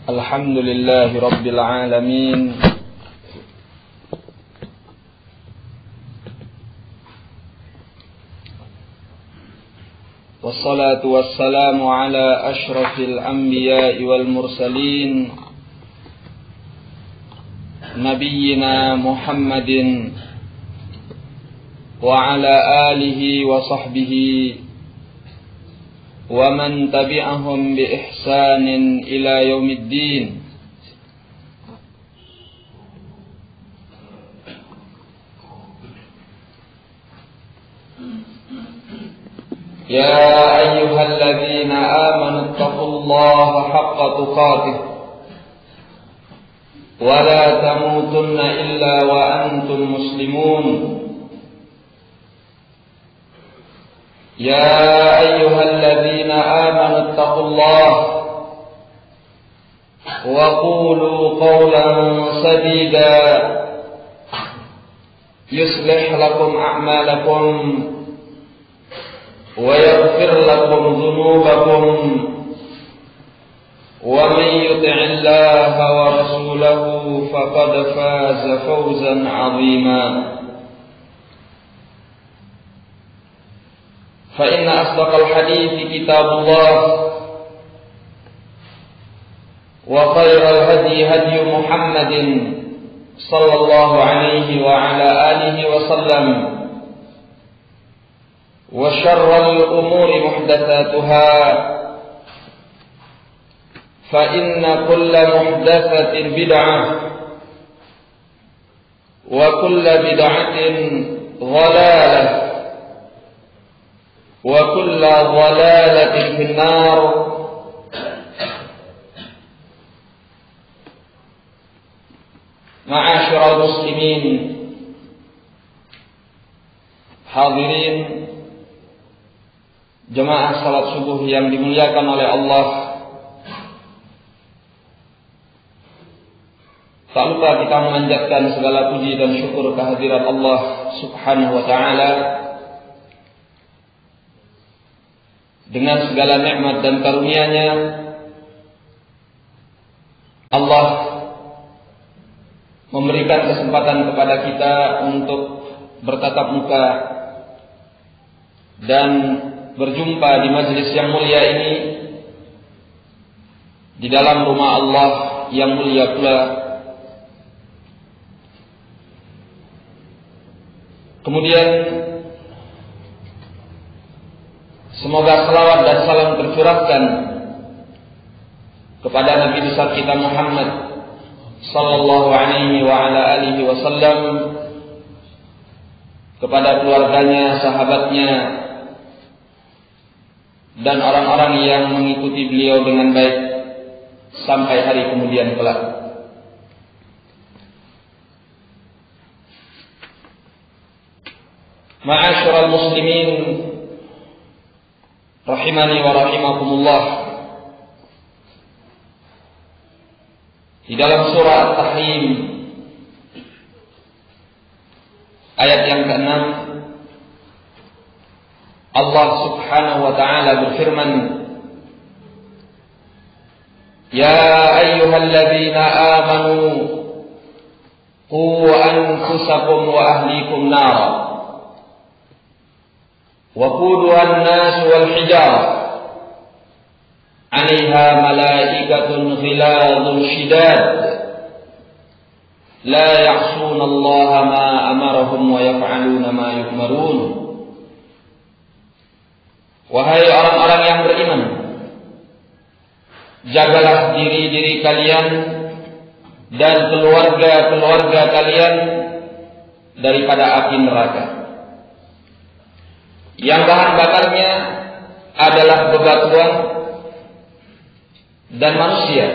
Alhamdulillahi Rabbil Alamin. Wassalatu wassalamu ala ashrafil anbiya'i wal mursalin Nabiyyina Muhammadin wa ala alihi wa sahbihi wa man tabi'ahum bi ihsanin ila yaumiddin. Ya ayyuhalladzina amanu taqullaha haqqa tuqatih wa la tamutunna illa wa antum muslimun. يا أيها الذين آمنوا اتقوا الله وقولوا قولا سديدا يصلح لكم أعمالكم ويغفر لكم ذنوبكم ومن يطع الله ورسوله فقد فاز فوزا عظيما. فإن أصدق الحديث كتاب الله وخير الهدي هدي محمد صلى الله عليه وعلى آله وسلم وشر الأمور محدثاتها فإن كل محدثة بدعة وكل بدعة ضلالة وكل ضلالة في النار. Ma'asyiral muslimin, hadirin jemaah salat subuh yang dimuliakan oleh Allah. Tak lupa kita memanjatkan segala puji dan syukur kehadirat Allah Subhanahu wa taala dengan segala nikmat dan karunia-Nya. Allah memberikan kesempatan kepada kita untuk bertatap muka dan berjumpa di majelis yang mulia ini, di dalam rumah Allah yang mulia pula. Kemudian semoga salawat dan salam tercurahkan kepada Nabi besar kita Muhammad sallallahu alaihi wa ala alihi wasallam, kepada keluarganya, sahabatnya, dan orang-orang yang mengikuti beliau dengan baik sampai hari kemudian kelak. Ma'asyiral muslimin rahimani wa rahimakumullah. Di dalam surah At-Tahrim ayat yang ke-6, Allah Subhanahu wa taala berfirman, Ya ayyuhalladzina amanu qu anfusakum wa ahlikum nara وقودها الناس والحجارة عليها ملائكة غلاظ شداد لا يعصون الله ما أمرهم ويفعلون ما يؤمرون. Wahai orang-orang yang beriman, jagalah diri-diri kalian dan keluarga-keluarga kalian daripada api neraka yang bahan bakarnya adalah bebatuan dan manusia.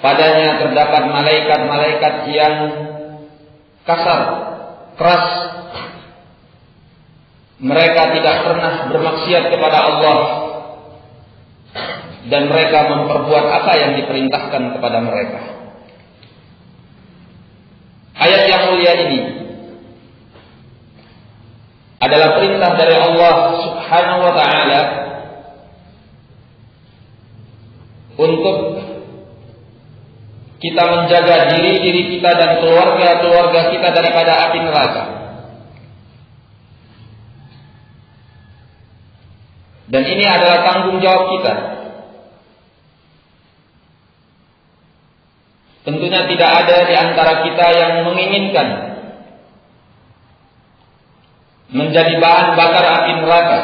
Padanya terdapat malaikat-malaikat yang kasar, keras. Mereka tidak pernah bermaksiat kepada Allah dan mereka memperbuat apa yang diperintahkan kepada mereka. Ayat yang mulia ini adalah perintah dari Allah Subhanahu wa taala untuk kita menjaga diri kita dan keluarga kita daripada api neraka. Dan ini adalah tanggung jawab kita. Tentunya tidak ada di antara kita yang menginginkan menjadi bahan bakar api neraka.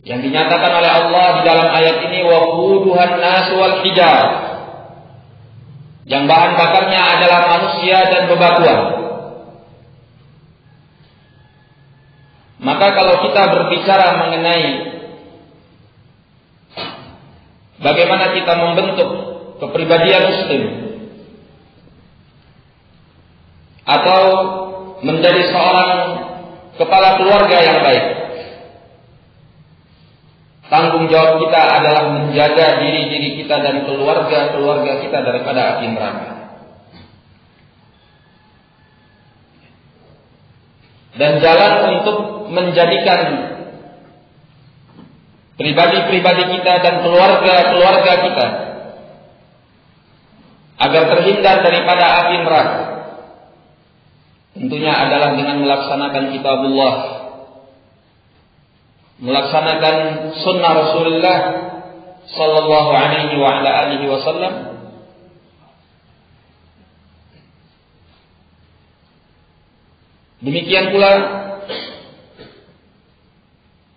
Yang dinyatakan oleh Allah di dalam ayat ini, waquduhan nas wal hijar. Yang bahan bakarnya adalah manusia dan bebatuan. Maka kalau kita berbicara mengenai bagaimana kita membentuk kepribadian muslim atau menjadi seorang kepala keluarga yang baik, tanggung jawab kita adalah menjaga diri kita dan keluarga kita daripada api neraka. Dan jalan untuk menjadikan pribadi kita dan keluarga kita agar terhindar daripada api neraka, tentunya adalah dengan melaksanakan kitabullah, melaksanakan sunnah Rasulullah sallallahu alaihi wa ala alihi wasallam. Demikian pula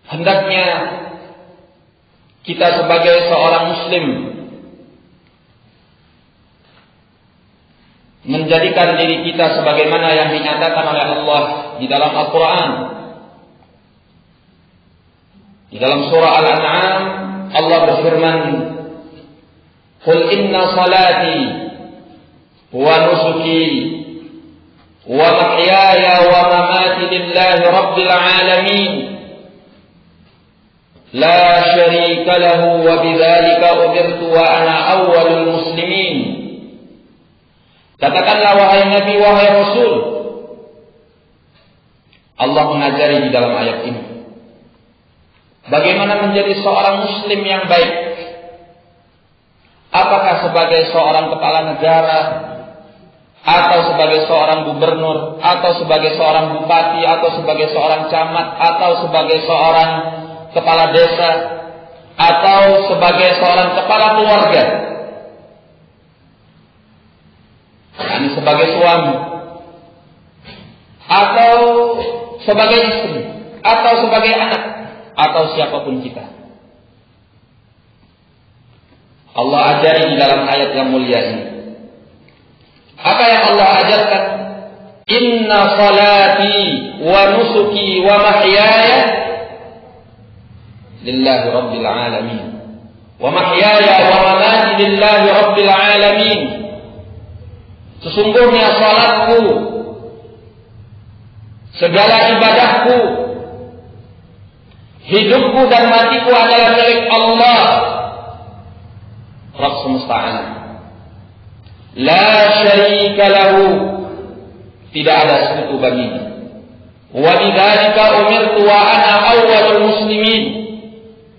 hendaknya kita sebagai seorang muslim menjadikan diri kita sebagaimana yang dinyatakan oleh Allah di dalam Al-Quran. Di dalam surah Al-An'am Allah berfirman, "Qul inna salati wa nusuki wa mahyaya wa mamati lillahi rabbil alamin la syarika lahu wa bidzalika umirtu wa ana awwalul muslimin." Katakanlah wahai Nabi, wahai Rasul, Allah mengajari di dalam ayat ini bagaimana menjadi seorang muslim yang baik. Apakah sebagai seorang kepala negara, atau sebagai seorang gubernur, atau sebagai seorang bupati, atau sebagai seorang camat, atau sebagai seorang kepala desa, atau sebagai seorang kepala keluarga, yakni sebagai suami, atau sebagai istri, atau sebagai anak, atau siapapun kita. Allah ajari di dalam ayat yang mulia ini. Apa yang Allah ajarkan? Inna salati wa nusuki wa mahyaya lillahi rabbil alamin. Wa mahyaya wa mamati lillahi rabbil alamin. Sesungguhnya salatku, segala ibadahku, hidupku dan matiku adalah milik Allah, Rabb semesta alam. La syarika lahu, tidak ada sekutu baginya. Wa bidzalika umirtu wa ana awwalul muslimin.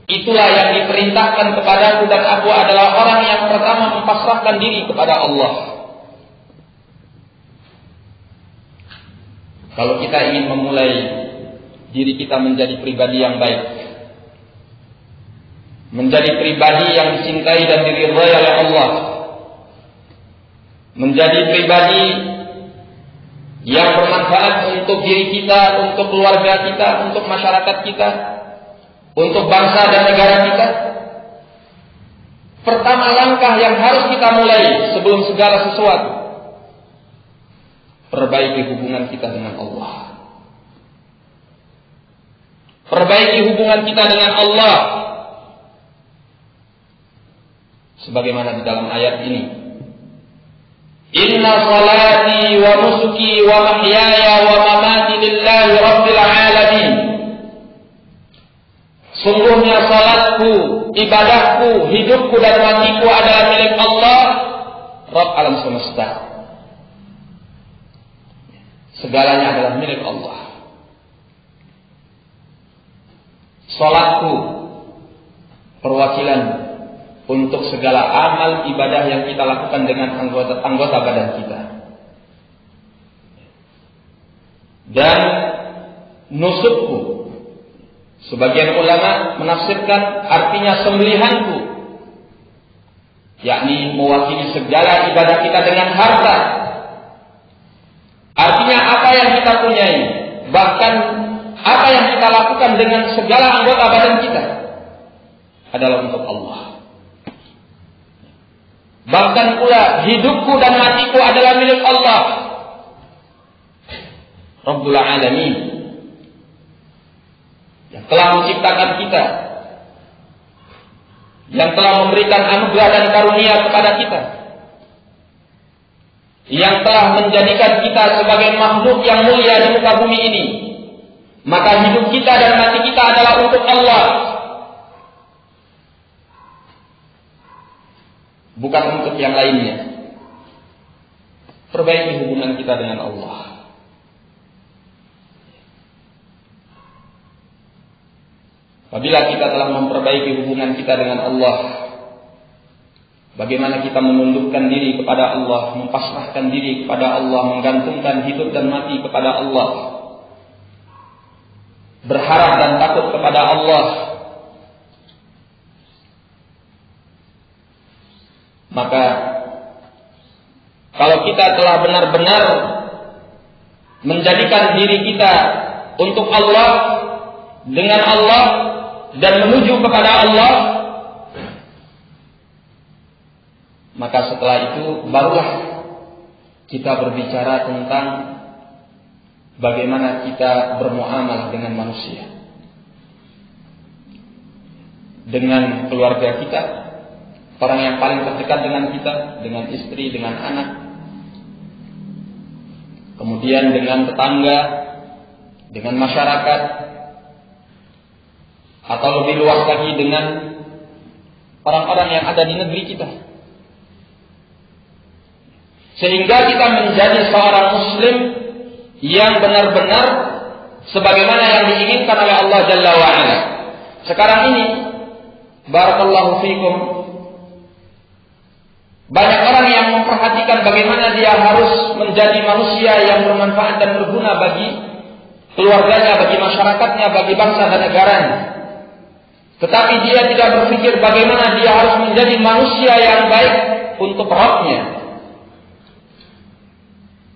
Itulah yang diperintahkan kepadaku dan aku adalah orang yang pertama mempasrahkan diri kepada Allah. Kalau kita ingin memulai diri kita menjadi pribadi yang baik, menjadi pribadi yang dicintai dan diridhai oleh Allah, menjadi pribadi yang bermanfaat untuk diri kita, untuk keluarga kita, untuk masyarakat kita, untuk bangsa dan negara kita, pertama langkah yang harus kita mulai sebelum segala sesuatu, perbaiki hubungan kita dengan Allah. Perbaiki hubungan kita dengan Allah. Sebagaimana di dalam ayat ini. Inna salati wa nusuki wa mahyaya wa mamati lillahi rabbil alamin. Sungguhnya salatku, ibadahku, hidupku dan matiku adalah milik Allah, Rabb alam semesta. Segalanya adalah milik Allah. Salatku perwakilan untuk segala amal ibadah yang kita lakukan dengan anggota badan kita. Dan nusukku, sebagian ulama menafsirkan artinya sembelihanku, yakni mewakili segala ibadah kita dengan harta. Artinya apa yang kita punyai, bahkan apa yang kita lakukan dengan segala anggota badan kita adalah untuk Allah. Bahkan pula hidupku dan matiku adalah milik Allah, Rabbul Alamin, yang telah menciptakan kita, yang telah memberikan anugerah dan karunia kepada kita, yang telah menjadikan kita sebagai makhluk yang mulia di muka bumi ini. Maka hidup kita dan mati kita adalah untuk Allah, bukan untuk yang lainnya. Perbaiki hubungan kita dengan Allah. Apabila kita telah memperbaiki hubungan kita dengan Allah, bagaimana kita menundukkan diri kepada Allah, mempasrahkan diri kepada Allah, menggantungkan hidup dan mati kepada Allah, berharap dan takut kepada Allah, maka kalau kita telah benar-benar menjadikan diri kita untuk Allah, dengan Allah, dan menuju kepada Allah, maka setelah itu barulah kita berbicara tentang bagaimana kita bermuamalah dengan manusia, dengan keluarga kita, orang yang paling terdekat dengan kita, dengan istri, dengan anak, kemudian dengan tetangga, dengan masyarakat, atau lebih luas lagi dengan orang-orang yang ada di negeri kita. Sehingga kita menjadi seorang muslim yang benar-benar sebagaimana yang diinginkan oleh Allah Jalla wa'ala. Sekarang ini, barakallahu fikum, banyak orang yang memperhatikan bagaimana dia harus menjadi manusia yang bermanfaat dan berguna bagi keluarganya, bagi masyarakatnya, bagi bangsa dan negaranya. Tetapi dia tidak berpikir bagaimana dia harus menjadi manusia yang baik untuk Rabb-Nya.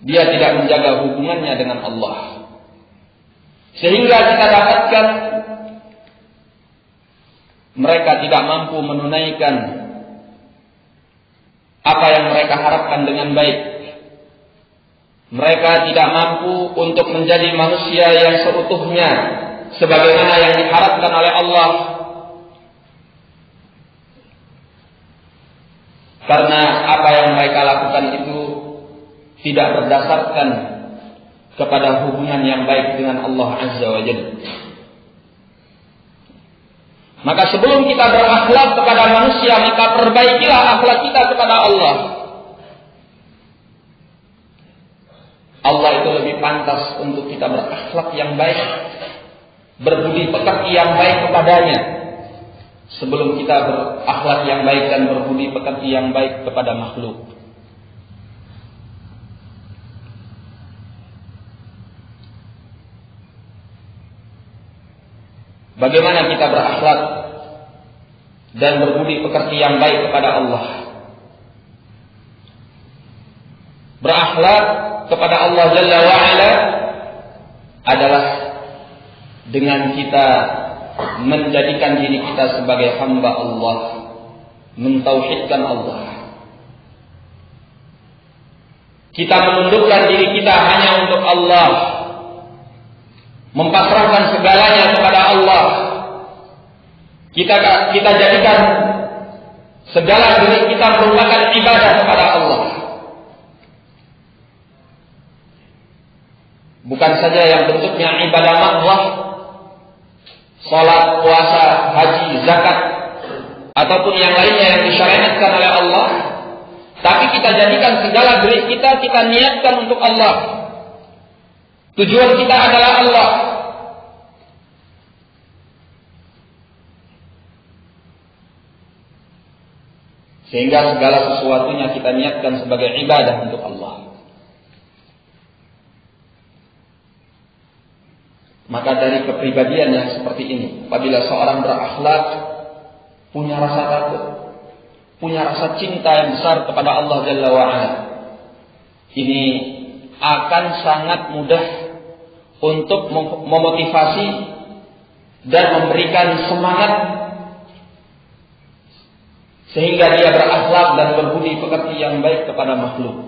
Dia tidak menjaga hubungannya dengan Allah. Sehingga kita dapatkan mereka tidak mampu menunaikan apa yang mereka harapkan dengan baik. Mereka tidak mampu untuk menjadi manusia yang seutuhnya sebagaimana yang diharapkan oleh Allah. Karena apa yang mereka lakukan itu tidak berdasarkan kepada hubungan yang baik dengan Allah Azza wa Jalla. Maka sebelum kita berakhlak kepada manusia, maka perbaikilah akhlak kita kepada Allah. Allah itu lebih pantas untuk kita berakhlak yang baik, berbudi pekerti yang baik kepadanya, sebelum kita berakhlak yang baik dan berbudi pekerti yang baik kepada makhluk. Bagaimana kita berakhlak dan berbudi pekerti yang baik kepada Allah? Berakhlak kepada Allah Jalla wa'ala adalah dengan kita menjadikan diri kita sebagai hamba Allah, mentauhidkan Allah. Kita menundukkan diri kita hanya untuk Allah, mempasrahkan segalanya kepada Allah. Kita jadikan segala diri kita merupakan ibadah kepada Allah. Bukan saja yang bentuknya ibadah mahdoh, salat, puasa, haji, zakat, ataupun yang lainnya yang disyariatkan oleh Allah, tapi kita jadikan segala diri kita niatkan untuk Allah. Tujuan kita adalah Allah. sehingga segala sesuatunya kita niatkan sebagai ibadah untuk Allah. Maka dari kepribadian yang seperti ini, apabila seorang berakhlak, punya rasa takut, punya rasa cinta yang besar kepada Allah Jalla wa'ala, ini akan sangat mudah untuk memotivasi dan memberikan semangat sehingga dia berakhlak dan berbudi pekerti yang baik kepada makhluk.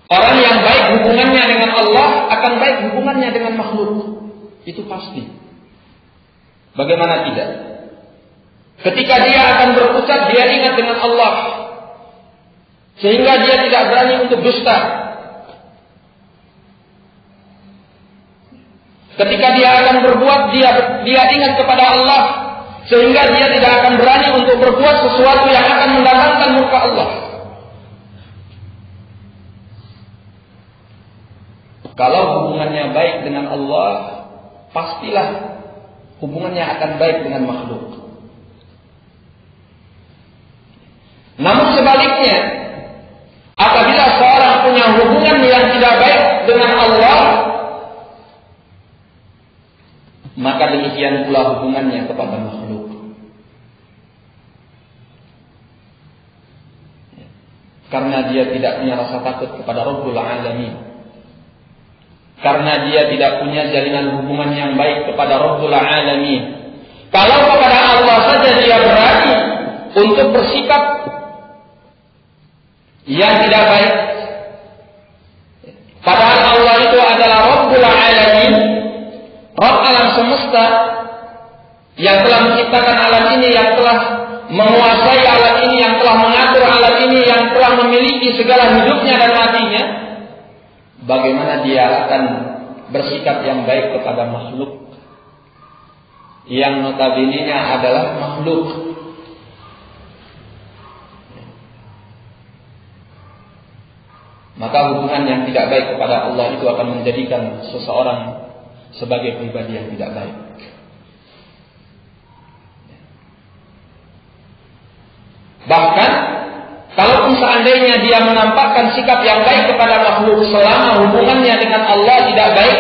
Orang yang baik hubungannya dengan Allah akan baik hubungannya dengan makhluk. Itu pasti. Bagaimana tidak? Ketika dia akan berucap, dia ingat dengan Allah, sehingga dia tidak berani untuk dusta. Ketika dia akan berbuat, dia ingat kepada Allah, sehingga dia tidak akan berani untuk berbuat sesuatu yang akan mendatangkan murka Allah. Kalau hubungannya baik dengan Allah, pastilah hubungannya akan baik dengan makhluk. Namun sebaliknya, apabila seorang punya hubungan yang tidak baik dengan Allah, maka demikian pula hubungannya kepada makhluk. Karena dia tidak punya rasa takut kepada Rabbul Alamin. Karena dia tidak punya jalinan hubungan yang baik kepada Rabbul Alamin. Kalau kepada Allah saja dia berani untuk bersikap yang tidak baik, padahal Allah itu adalah Rabbul Alamin, Rabb alam semesta, yang telah menciptakan alam ini, yang telah menguasai alam ini, yang telah mengatur alam ini, yang telah memiliki segala hidupnya dan matinya. Bagaimana dia akan bersikap yang baik kepada makhluk yang notabene-nya adalah makhluk? Maka hubungan yang tidak baik kepada Allah itu akan menjadikan seseorang sebagai pribadi yang tidak baik. Bahkan kalaupun seandainya dia menampakkan sikap yang baik kepada makhluk, selama hubungannya dengan Allah tidak baik,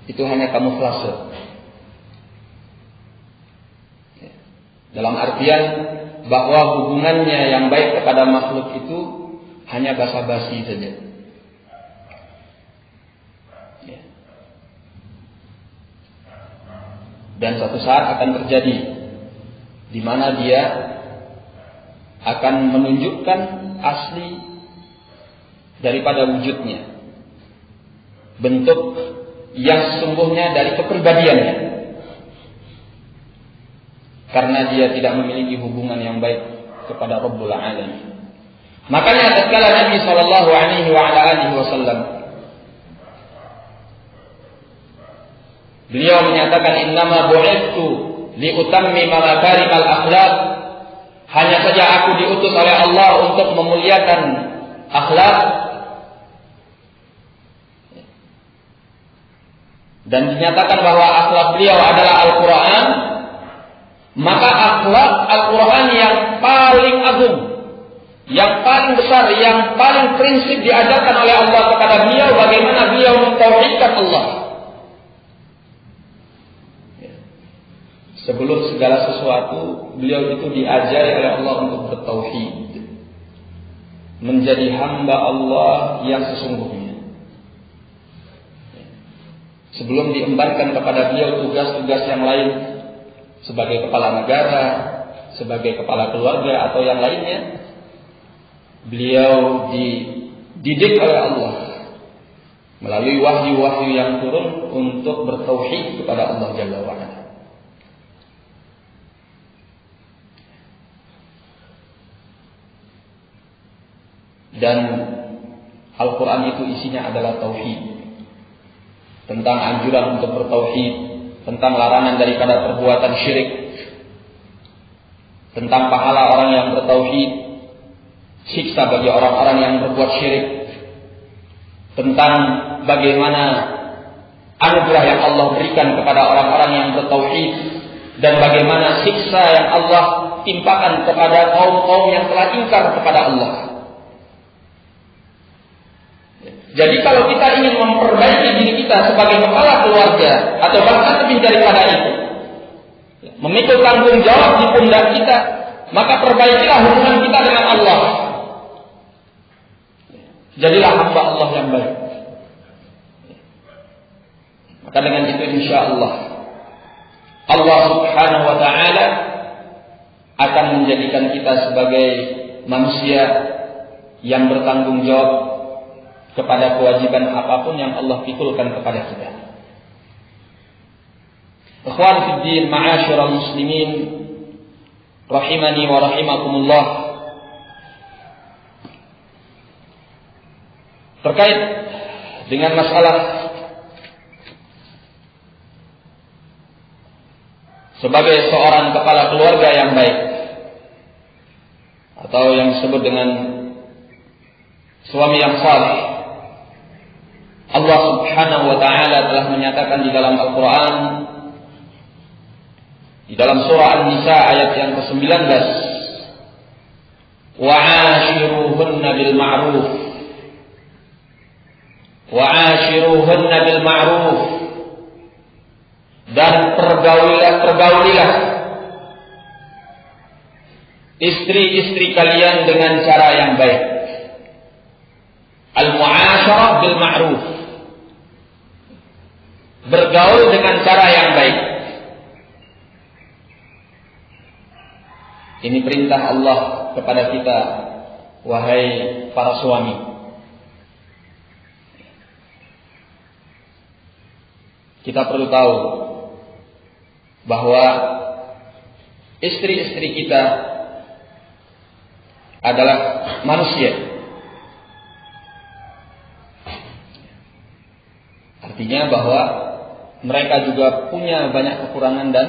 itu hanya kamuflase. Dalam artian bahwa hubungannya yang baik kepada makhluk itu hanya basa-basi saja. Dan suatu saat akan terjadi di mana dia akan menunjukkan asli daripada wujudnya, bentuk yang sesungguhnya dari kepribadiannya, karena dia tidak memiliki hubungan yang baik kepada Rabbul Alamin. Makanya tatkala Nabi sallallahu alaihi wasallam beliau menyatakan, innama bu'ithu liutammima makarimal akhlaq, hanya saja aku diutus oleh Allah untuk memuliakan akhlak. Dan dinyatakan bahwa akhlak beliau adalah Al-Quran. Maka akhlak Al-Quran yang paling agung, yang paling besar, yang paling prinsip diajarkan oleh Allah kepada beliau, bagaimana beliau mentauhidkan Allah. Sebelum segala sesuatu, beliau itu diajari oleh Allah untuk bertauhid, menjadi hamba Allah yang sesungguhnya. Sebelum diembarkan kepada beliau tugas-tugas yang lain sebagai kepala negara, sebagai kepala keluarga atau yang lainnya, beliau dididik oleh Allah melalui wahyu-wahyu yang turun untuk bertauhid kepada Allah Jalla wa'ala. Dan Al-Quran itu isinya adalah tauhid, tentang anjuran untuk bertauhid, tentang larangan daripada perbuatan syirik, tentang pahala orang yang bertauhid, siksa bagi orang-orang yang berbuat syirik, tentang bagaimana anugerah yang Allah berikan kepada orang-orang yang bertauhid, dan bagaimana siksa yang Allah timpakan kepada kaum-kaum yang telah ingkar kepada Allah. Jadi kalau kita ingin memperbaiki diri kita sebagai kepala keluarga atau bahkan lebih daripada itu, memikul tanggung jawab di pundak kita, maka perbaikilah hubungan kita dengan Allah. Jadilah hamba Allah yang baik. Maka dengan itu insyaallah Allah Subhanahu wa taala akan menjadikan kita sebagai manusia yang bertanggung jawab kepada kewajiban apapun yang Allah pikulkan kepada kita. Ikhwan fi din, ma'asyiral muslimin, rahimani wa rahimakumullah. Terkait dengan masalah sebagai seorang kepala keluarga yang baik atau yang disebut dengan suami yang saleh, Allah Subhanahu wa taala telah menyatakan di dalam Al-Qur'an, di dalam surah An-Nisa ayat yang ke-19, wa'ashiruhunna bil ma'ruf, wa'ashiruhunna bil ma'ruf, dan pergaulilah istri-istri kalian dengan cara yang baik. Al-mu'asyarah bil ma'ruf, bergaul dengan cara yang baik. Ini perintah Allah kepada kita, wahai para suami. Kita perlu tahu bahwa istri-istri kita adalah manusia. Artinya bahwa mereka juga punya banyak kekurangan dan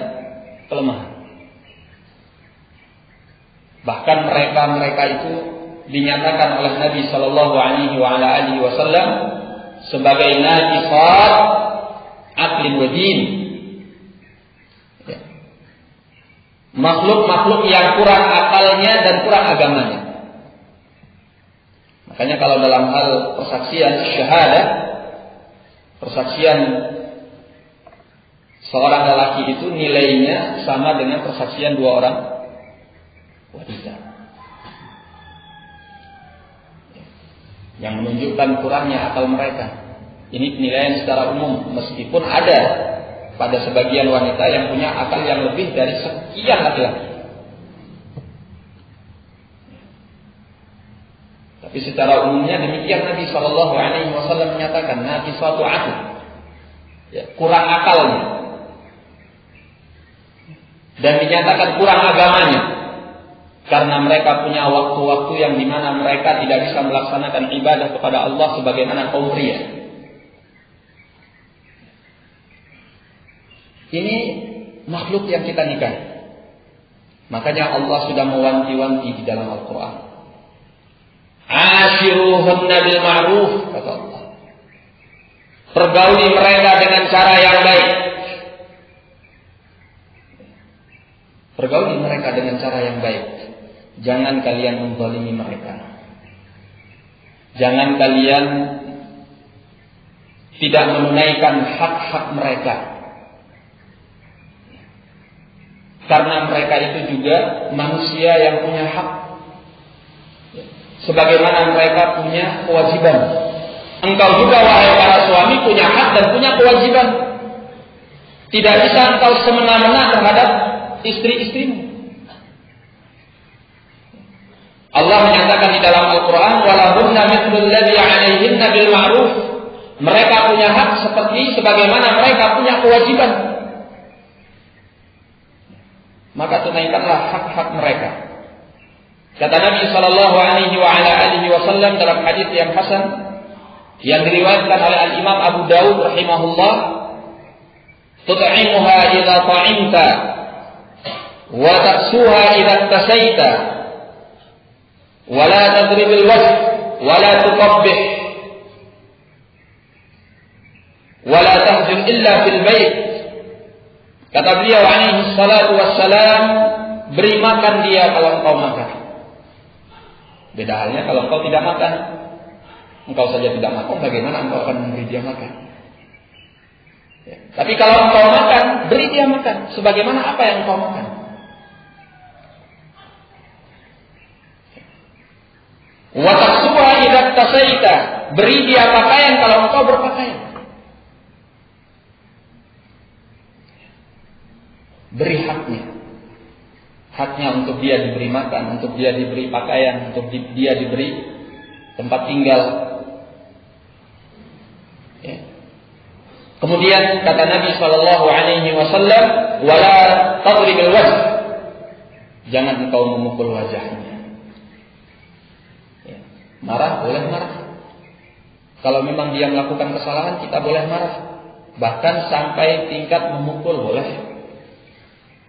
kelemahan. Bahkan mereka itu dinyatakan oleh Nabi Shallallahu Alaihi Wasallam sebagai naqisat aqlin wa din. Makhluk-makhluk yang kurang akalnya dan kurang agamanya. Makanya kalau dalam hal persaksian syahadah, persaksian seorang lelaki itu nilainya sama dengan persaksian dua orang wanita, yang menunjukkan kurangnya akal mereka. Ini penilaian secara umum, meskipun ada pada sebagian wanita yang punya akal yang lebih dari sekian laki-laki. Tapi secara umumnya demikian Nabi Shallallahu Alaihi Wasallam menyatakan naqisatu aql, kurang akalnya, dan dinyatakan kurang agamanya, karena mereka punya waktu-waktu yang dimana mereka tidak bisa melaksanakan ibadah kepada Allah sebagaimana kaum pria. Ini makhluk yang kita nikahi. Makanya Allah sudah mewanti-wanti di dalam Al-Quran. Ashiruhunna bil ma'ruf, kata Allah. Pergauli mereka dengan cara yang baik. Pergauli mereka dengan cara yang baik. Jangan kalian menzalimi mereka. Jangan kalian tidak menunaikan hak-hak mereka. Karena mereka itu juga manusia yang punya hak, sebagaimana mereka punya kewajiban. Engkau juga wahai para suami punya hak dan punya kewajiban. Tidak bisa engkau semena-mena terhadap istri-istrimu. Allah menyatakan di dalam Al-Quran, walahunna mithlul ladzi 'alaihinna bil ma'ruf. Mereka punya hak seperti sebagaimana mereka punya kewajiban. Maka tunaikanlah hak-hak mereka. Kata Nabi Shallallahu Alaihi Wasallam dalam hadis yang hasan yang diriwayatkan oleh Al Imam Abu Dawud rahimahullah, tut'imuha idza ta'imta wa taksuha idza tasaita wa la tadribil wajh wa la tuqabbih wa la tahjur illa fil bait Kata beliau alaihi salatu wassalam, beri makan dia kalau engkau makan. Beda halnya kalau engkau tidak makan. Engkau saja tidak makan, bagaimana engkau akan memberi dia makan? Ya. Tapi kalau engkau makan, beri dia makan sebagaimana apa yang engkau makan. Wa taksuha idza tasaita, beri dia pakaian kalau engkau berpakaian. Beri haknya. Haknya untuk dia diberi makan, untuk dia diberi pakaian, untuk dia diberi tempat tinggal. Ya. Kemudian kata Nabi SAW, wala tadribil wajh, jangan engkau memukul wajahnya. Ya. Marah boleh marah. Kalau memang dia melakukan kesalahan, kita boleh marah. Bahkan sampai tingkat memukul boleh.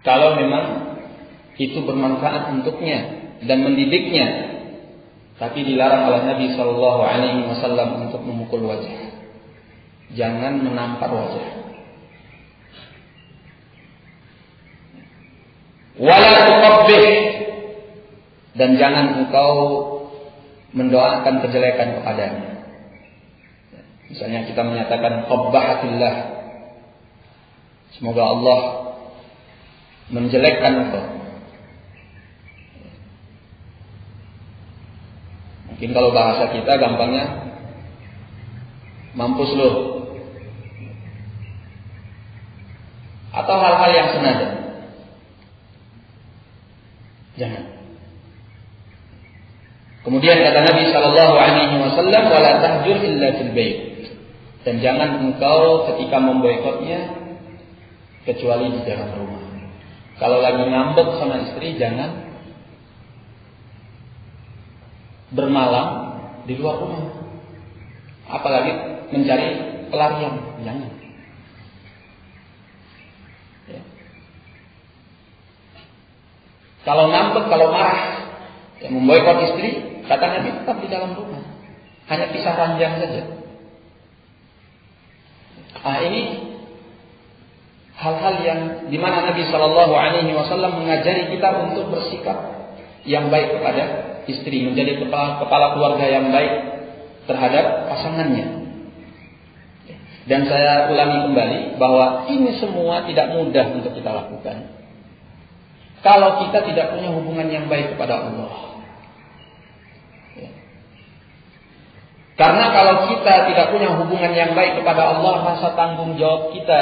Kalau memang itu bermanfaat untuknya dan mendidiknya, tapi dilarang oleh Nabi SAW untuk memukul wajah. Jangan menampar wajah. Wala tuqabbih, dan jangan engkau mendoakan kejelekan kepadanya. Misalnya kita menyatakan qabbahatillah, semoga Allah menjelekkan engkau. Mungkin kalau bahasa kita gampangnya, mampus lu, atau hal-hal yang senada. Jangan. Kemudian kata Nabi SAW, wala tahjur illa fil bait, dan jangan engkau ketika memboikotnya kecuali di dalam rumah. Kalau lagi ngambek sama istri, jangan bermalam di luar rumah. Apalagi mencari pelarian, jangan. Ya. Kalau ngambek, kalau marah, ya, memboikot istri, kata Nabi tetap di dalam rumah. Hanya pisah ranjang saja. Ini hal-hal yang dimana Nabi SAW mengajari kita untuk bersikap yang baik kepada istri, menjadi kepala keluarga yang baik terhadap pasangannya. Dan saya ulangi kembali bahwa ini semua tidak mudah untuk kita lakukan kalau kita tidak punya hubungan yang baik kepada Allah. Karena kalau kita tidak punya hubungan yang baik kepada Allah, rasa tanggung jawab kita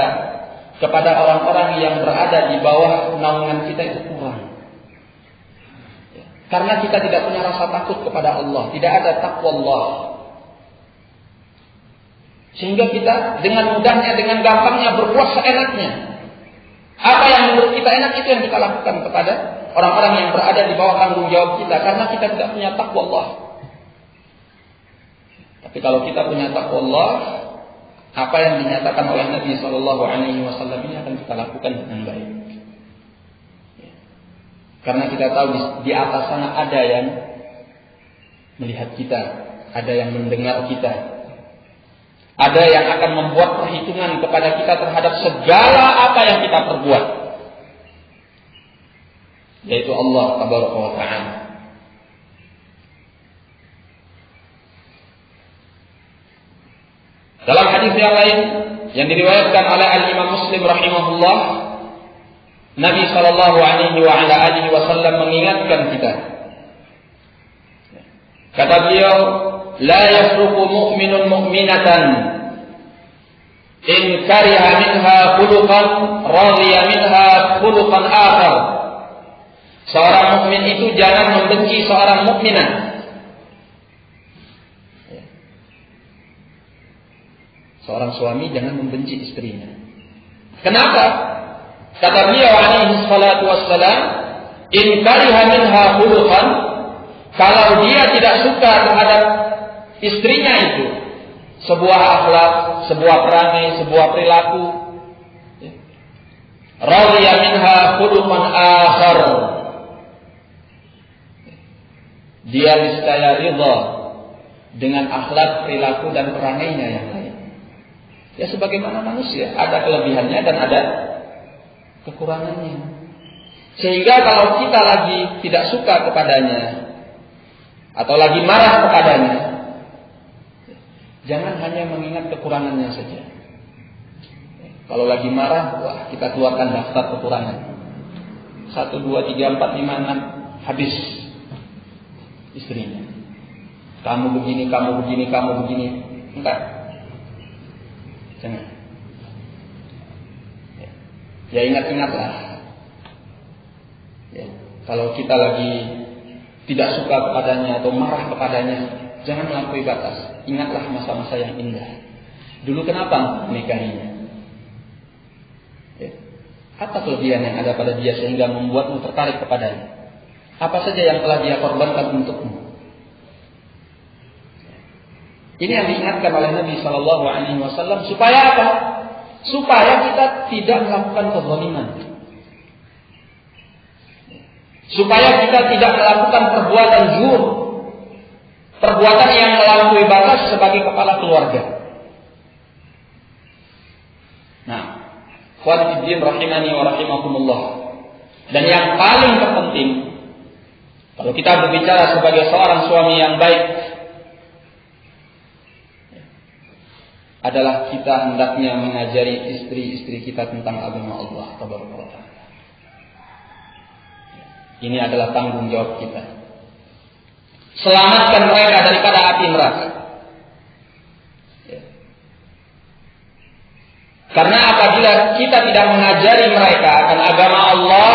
kepada orang-orang yang berada di bawah naungan kita itu kurang. Karena kita tidak punya rasa takut kepada Allah, tidak ada taqwa Allah. Sehingga kita dengan mudahnya, dengan gampangnya berbuat seenaknya. Apa yang menurut kita enak itu yang kita lakukan kepada orang-orang yang berada di bawah tanggung jawab kita, karena kita tidak punya taqwa Allah. Tapi kalau kita punya taqwa Allah, apa yang dinyatakan oleh Nabi SAW ini akan kita lakukan dengan baik. Karena kita tahu di atas sana ada yang melihat kita, ada yang mendengar kita, ada yang akan membuat perhitungan kepada kita terhadap segala apa yang kita perbuat, yaitu Allah Tabaraka wa Ta'ala. Dalam hadis yang lain yang diriwayatkan oleh Al-Imam Muslim rahimahullah, Nabi SAW mengingatkan kita. Kata beliau, la yafruqu mu'minun mu'minatan in kariha minha khuluqan radiya minha khuluqan akhar. Seorang mukmin itu jangan membenci seorang mukminah. Seorang suami jangan membenci istrinya. Kenapa? Kata beliau alaihi salatu wassalam, in kariha minha khuluqan, kalau dia tidak suka terhadap istrinya itu sebuah akhlak, sebuah perangai, sebuah perilaku, radiya minha khuluqan akhar, dia niscaya ridha dengan akhlak, perilaku dan perangainya yang lain. Ya sebagaimana manusia, ada kelebihannya dan ada kekurangannya. Sehingga kalau kita lagi tidak suka kepadanya atau lagi marah kepadanya, jangan hanya mengingat kekurangannya saja. Kalau lagi marah, wah, kita keluarkan daftar kekurangan. 1, 2, 3, 4, 5, 6, habis istrinya. Kamu begini, kamu begini, kamu begini. Enggak. Jangan. Ya ingat-ingatlah. Ya, kalau kita lagi tidak suka kepadanya atau marah kepadanya, jangan melampaui batas. Ingatlah masa-masa yang indah. Dulu kenapa menikahinya? Ya. Apa kelebihan yang ada pada dia sehingga membuatmu tertarik kepadanya? Apa saja yang telah dia korbankan untukmu? Ini yang diingatkan oleh Nabi Shallallahu Alaihi Wasallam supaya apa? Supaya kita tidak melakukan kezaliman, supaya kita tidak melakukan perbuatan jur, perbuatan yang melampaui batas sebagai kepala keluarga. Nah, khawatirin rahimani wa rahimakumullah. Dan yang paling terpenting, kalau kita berbicara sebagai seorang suami yang baik, adalah kita hendaknya mengajari istri-istri kita tentang agama Allah Tabaraka wa Ta'ala. Ini adalah tanggung jawab kita. Selamatkan mereka daripada api neraka. Karena apabila kita tidak mengajari mereka akan agama Allah,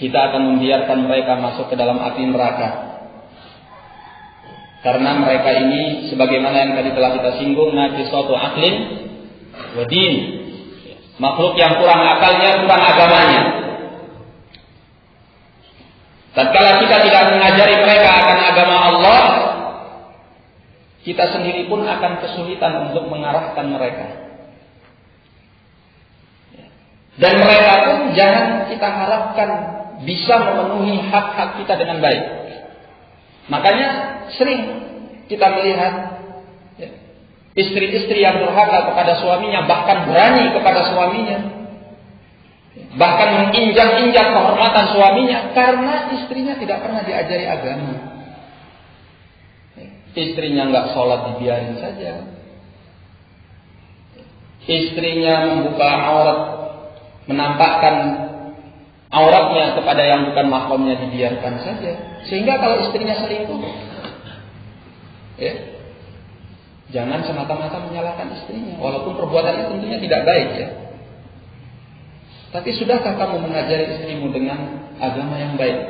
kita akan membiarkan mereka masuk ke dalam api neraka. Karena mereka ini sebagaimana yang tadi telah kita singgung, naqisatu aqlin wa din. Makhluk yang kurang akalnya, kurang agamanya. Tatkala kita tidak mengajari mereka akan agama Allah, kita sendiri pun akan kesulitan untuk mengarahkan mereka. Dan mereka pun jangan kita harapkan bisa memenuhi hak-hak kita dengan baik. Makanya sering kita melihat istri-istri yang durhaka kepada suaminya, bahkan berani kepada suaminya, bahkan menginjak-injak kehormatan suaminya karena istrinya tidak pernah diajari agama. Istrinya nggak sholat dibiarin saja, istrinya membuka aurat, menampakkan auratnya kepada yang bukan mahramnya dibiarkan saja. Sehingga kalau istrinya selingkuh, ya, jangan semata-mata menyalahkan istrinya, walaupun perbuatannya tentunya tidak baik, ya. Tapi sudahkah kamu mengajari istrimu dengan agama yang baik?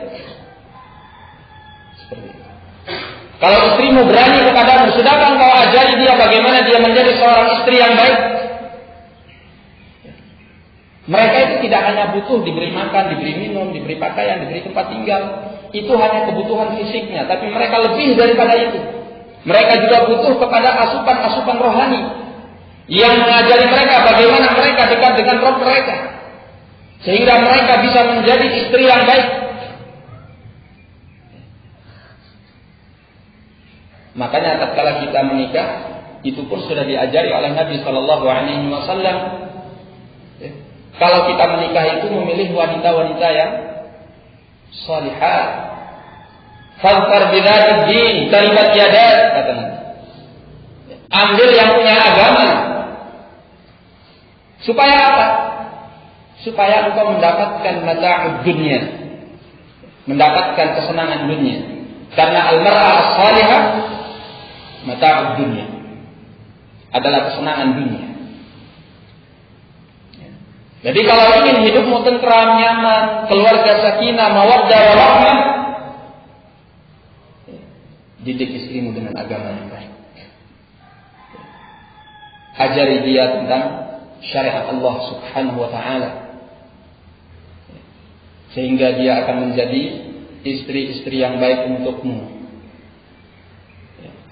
Seperti itu. Kalau istrimu berani kepadamu, sudahkah kau ajari dia bagaimana dia menjadi seorang istri yang baik? Mereka itu tidak hanya butuh diberi makan, diberi minum, diberi pakaian, diberi tempat tinggal. Itu hanya kebutuhan fisiknya, tapi mereka lebih daripada itu. Mereka juga butuh kepada asupan-asupan rohani yang mengajari mereka bagaimana mereka dekat dengan Rabb mereka, sehingga mereka bisa menjadi istri yang baik. Makanya tatkala kita menikah, itu pun sudah diajari oleh Nabi Shallallahu Alaihi Wasallam. Kalau kita menikah itu memilih wanita-wanita yang salihah. Fadfar bidzatid din, taribat yadak, kata Nabi. Ambil yang punya agama. Supaya apa? Supaya engkau mendapatkan mata'ud dunya, mendapatkan kesenangan dunia. Karena al-mar'ah as-salihah mata'ud dunya, adalah kesenangan dunia. Jadi kalau ingin hidupmu tentram, nyaman, keluarga sakinah, mawaddah, warahmah, didik istrimu dengan agama yang baik. Ajari dia tentang syariat Allah Subhanahu wa Ta'ala, sehingga dia akan menjadi istri-istri yang baik untukmu.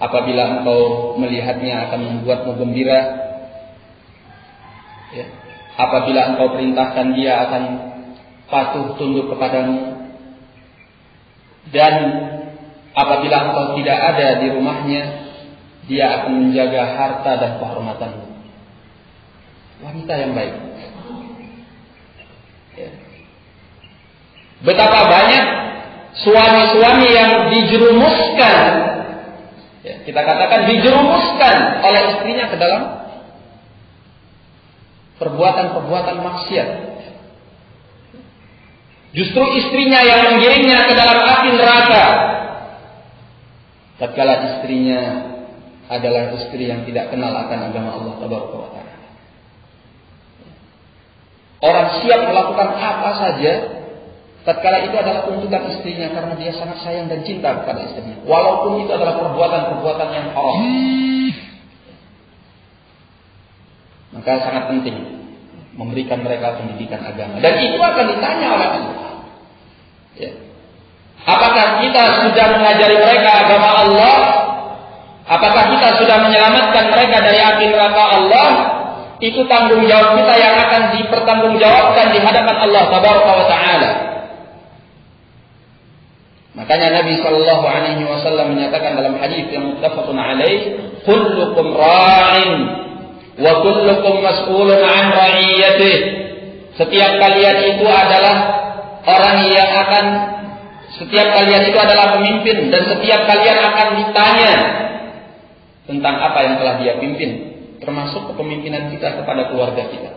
Apabila engkau melihatnya akan membuatmu gembira, ya. Apabila engkau perintahkan dia akan patuh tunduk kepadamu, dan apabila engkau tidak ada di rumahnya, dia akan menjaga harta dan kehormatanmu. wanita yang baik. Ya. Betapa banyak suami-suami yang dijerumuskan, ya, kita katakan dijerumuskan oleh istrinya ke dalam perbuatan-perbuatan maksiat. Justru istrinya yang menggiringnya ke dalam api neraka, tatkala istrinya adalah istri yang tidak kenal akan agama Allah Tabaraka wa Ta'ala. Orang siap melakukan apa saja tatkala itu adalah tuntutan istrinya, karena dia sangat sayang dan cinta kepada istrinya, walaupun itu adalah perbuatan-perbuatan yang haram. Maka sangat penting memberikan mereka pendidikan agama, dan itu akan ditanya oleh Allah. Ya. Apakah kita sudah mengajari mereka agama Allah? Apakah kita sudah menyelamatkan mereka dari api neraka Allah? Itu tanggung jawab kita yang akan dipertanggungjawabkan di hadapan Allah Tabaraka wa Ta'ala. Makanya Nabi sallallahu alaihi wasallam menyatakan dalam hadis yang muttafaqun alaih, kullukum ra'in wa kullukum mas'ulun 'an ra'iyatihi. Setiap kalian itu adalah pemimpin, dan setiap kalian akan ditanya tentang apa yang telah dia pimpin, termasuk kepemimpinan kita kepada keluarga kita.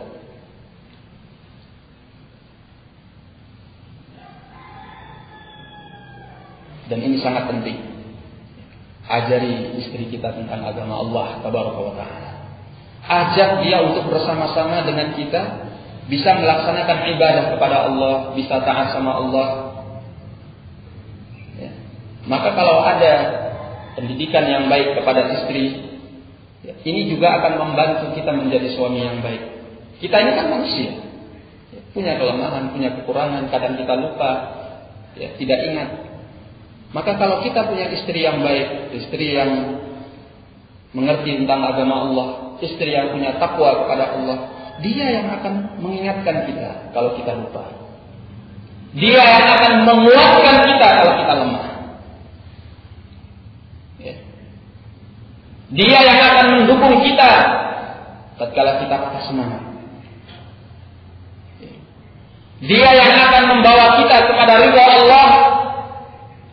Dan ini sangat penting. Ajari istri kita tentang agama Allah Tabaraka wa Ta'ala. Ajak dia untuk bersama-sama dengan kita bisa melaksanakan ibadah kepada Allah, bisa taat sama Allah. Ya. Maka kalau ada pendidikan yang baik kepada istri, ya, ini juga akan membantu kita menjadi suami yang baik. Kita ini kan manusia, ya, punya kelemahan, punya kekurangan, kadang kita lupa, ya, tidak ingat. Maka kalau kita punya istri yang baik, istri yang mengerti tentang agama Allah, istri yang punya takwa kepada Allah, dia yang akan mengingatkan kita kalau kita lupa. Dia yang akan menguatkan kita kalau kita lemah. Ya. Dia yang akan mendukung kita tatkala kita patah semangat. Ya. Dia yang akan membawa kita kepada ridha Allah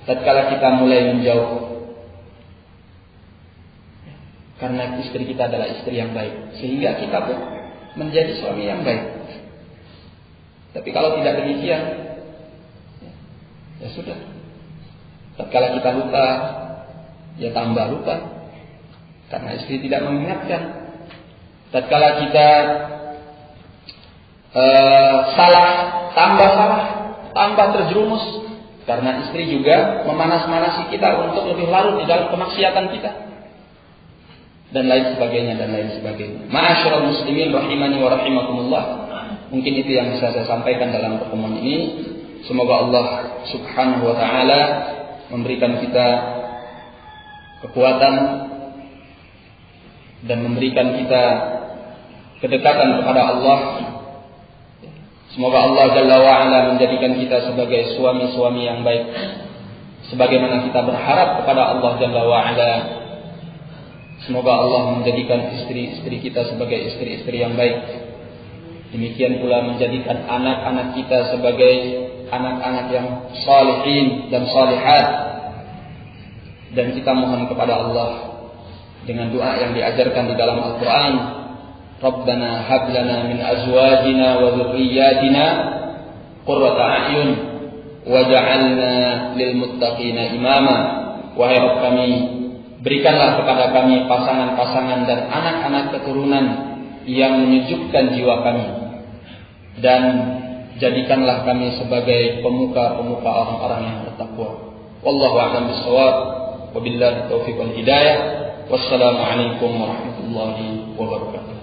tatkala kita mulai menjauh. Karena istri kita adalah istri yang baik, sehingga kita pun menjadi suami yang baik. Tapi kalau tidak demikian, ya sudah. Tatkala kita lupa, ya tambah lupa, karena istri tidak mengingatkan. Tatkala kita salah, tambah terjerumus, karena istri juga memanas-manasi kita untuk lebih larut di dalam kemaksiatan kita, dan lain sebagainya. Ma'asyiral muslimin rahimani wa rahimakumullah. Mungkin itu yang bisa saya sampaikan dalam pertemuan ini. Semoga Allah Subhanahu wa taala memberikan kita kekuatan dan memberikan kita kedekatan kepada Allah. Semoga Allah Jalla wa Ala menjadikan kita sebagai suami-suami yang baik, sebagaimana kita berharap kepada Allah Jalla wa Ala. Semoga Allah menjadikan istri-istri kita sebagai istri-istri yang baik. Demikian pula menjadikan anak-anak kita sebagai anak-anak yang salihin dan salihat. Dan kita mohon kepada Allah dengan doa yang diajarkan di dalam Al-Quran. Rabbana hab lana min azwajina wa dhurriyyatina qurrata a'yun waj'alna lil muttaqina imama. Wahai Rabb kami, berikanlah kepada kami pasangan-pasangan dan anak-anak keturunan yang menyejukkan jiwa kami, dan jadikanlah kami sebagai pemuka-pemuka orang-orang yang bertakwa. Wallahu a'lam bishawab. Wabillahi taufiq wal hidayah. Wassalamu alaikum warahmatullahi wabarakatuh.